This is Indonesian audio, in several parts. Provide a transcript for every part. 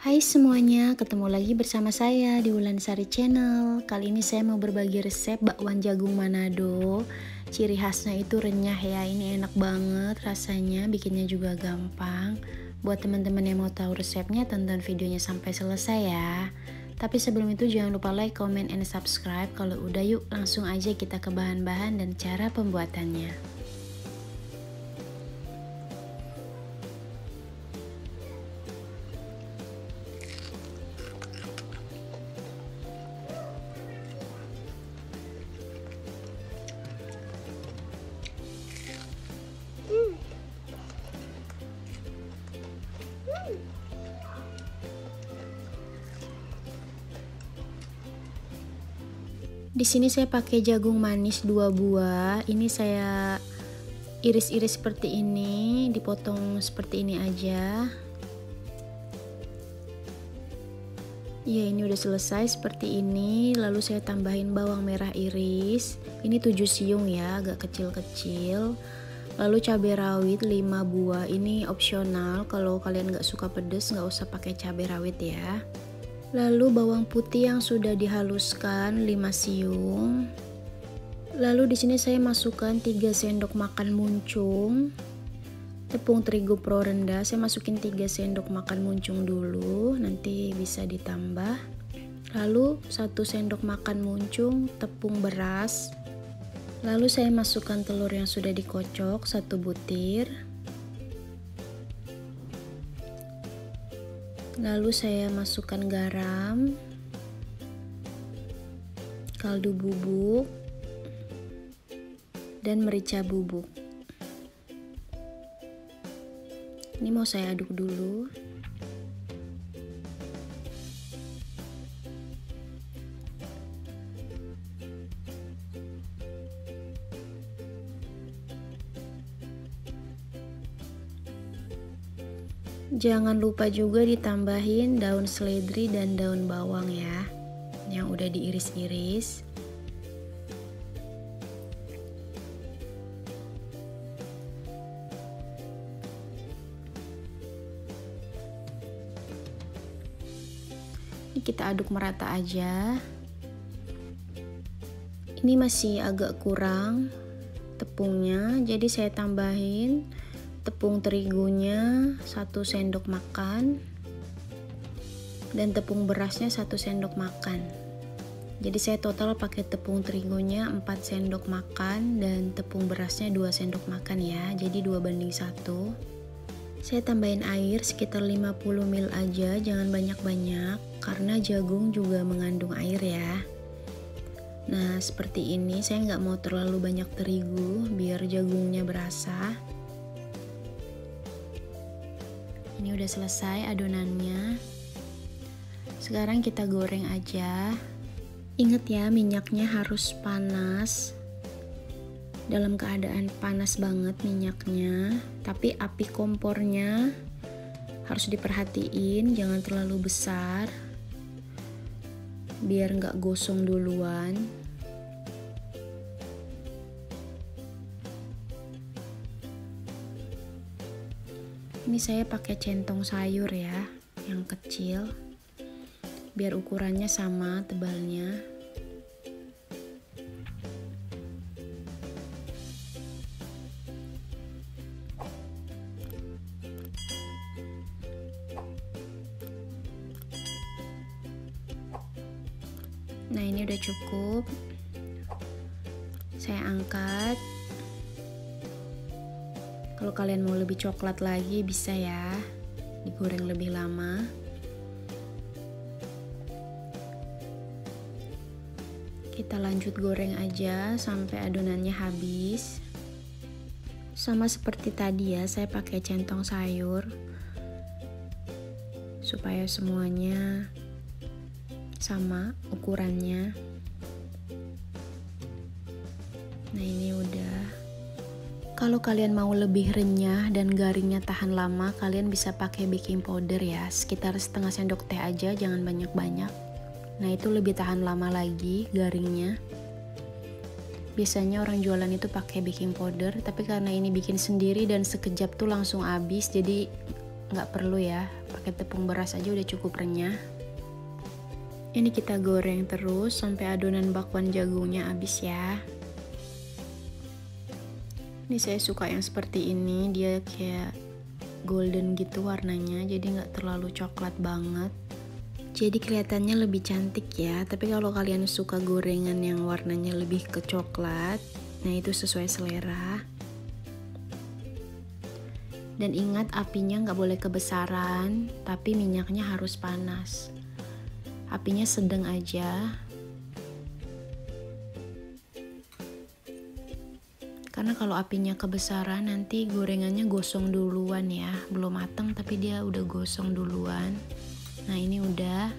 Hai semuanya, ketemu lagi bersama saya di Wulansari Channel. Kali ini saya mau berbagi resep bakwan jagung Manado. Ciri khasnya itu renyah ya, ini enak banget rasanya, bikinnya juga gampang. Buat teman-teman yang mau tahu resepnya, tonton videonya sampai selesai ya. Tapi sebelum itu jangan lupa like, comment, and subscribe. Kalau udah yuk langsung aja kita ke bahan-bahan dan cara pembuatannya. Di sini saya pakai jagung manis 2 buah. Ini saya iris-iris seperti ini, dipotong seperti ini aja. Ya, ini udah selesai seperti ini. Lalu saya tambahin bawang merah iris. Ini 7 siung ya, agak kecil-kecil. Lalu cabai rawit 5 buah. Ini opsional, kalau kalian nggak suka pedes nggak usah pakai cabai rawit ya. Lalu bawang putih yang sudah dihaluskan 5 siung. Lalu di sini saya masukkan 3 sendok makan muncung. Tepung terigu pro rendah saya masukin 3 sendok makan muncung dulu, nanti bisa ditambah. Lalu 1 sendok makan muncung tepung beras. Lalu saya masukkan telur yang sudah dikocok 1 butir. Lalu saya masukkan garam, kaldu bubuk, dan merica bubuk. Ini mau saya aduk dulu. Jangan lupa juga ditambahin daun seledri dan daun bawang ya, yang udah diiris-iris. Ini kita aduk merata aja. Ini masih agak kurang tepungnya, jadi saya tambahin tepung terigunya 1 sendok makan dan tepung berasnya 1 sendok makan. Jadi saya total pakai tepung terigunya 4 sendok makan dan tepung berasnya 2 sendok makan ya, jadi 2:1. Saya tambahin air sekitar 50 ml aja, jangan banyak-banyak karena jagung juga mengandung air ya. Nah seperti ini, saya nggak mau terlalu banyak terigu biar jagungnya berasa. Ini udah selesai adonannya. Sekarang kita goreng aja. Ingat ya, minyaknya harus panas. Dalam keadaan panas banget minyaknya, tapi api kompornya harus diperhatiin, jangan terlalu besar biar nggak gosong duluan. Ini saya pakai centong sayur ya, yang kecil, biar ukurannya sama tebalnya. Nah ini udah cukup. Saya angkat. Kalau kalian mau lebih coklat lagi bisa ya, digoreng lebih lama. Kita lanjut goreng aja sampai adonannya habis. Sama seperti tadi ya, saya pakai centong sayur supaya semuanya sama ukurannya. Nah ini udah. Kalau kalian mau lebih renyah dan garingnya tahan lama, kalian bisa pakai baking powder ya, sekitar setengah sendok teh aja, jangan banyak-banyak. Nah itu lebih tahan lama lagi garingnya. Biasanya orang jualan itu pakai baking powder, tapi karena ini bikin sendiri dan sekejap tuh langsung habis, jadi nggak perlu ya, pakai tepung beras aja udah cukup renyah. Ini kita goreng terus sampai adonan bakwan jagungnya habis ya. Ini saya suka yang seperti ini, dia kayak golden gitu warnanya, jadi nggak terlalu coklat banget. Jadi kelihatannya lebih cantik ya. Tapi kalau kalian suka gorengan yang warnanya lebih ke coklat, nah itu sesuai selera. Dan ingat apinya nggak boleh kebesaran, tapi minyaknya harus panas. Apinya sedang aja. Karena kalau apinya kebesaran nanti gorengannya gosong duluan ya. Belum matang tapi dia udah gosong duluan. Nah ini udah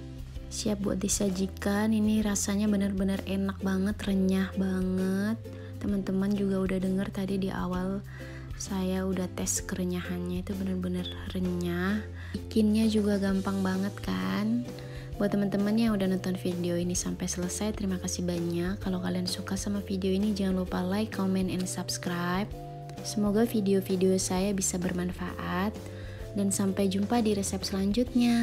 siap buat disajikan. Ini rasanya bener-bener enak banget, renyah banget. Teman-teman juga udah denger tadi di awal saya udah tes kerenyahannya, itu bener-bener renyah. Bikinnya juga gampang banget kan. Buat teman-teman yang udah nonton video ini sampai selesai, terima kasih banyak. Kalau kalian suka sama video ini jangan lupa like, comment, and subscribe. Semoga video-video saya bisa bermanfaat. Dan sampai jumpa di resep selanjutnya.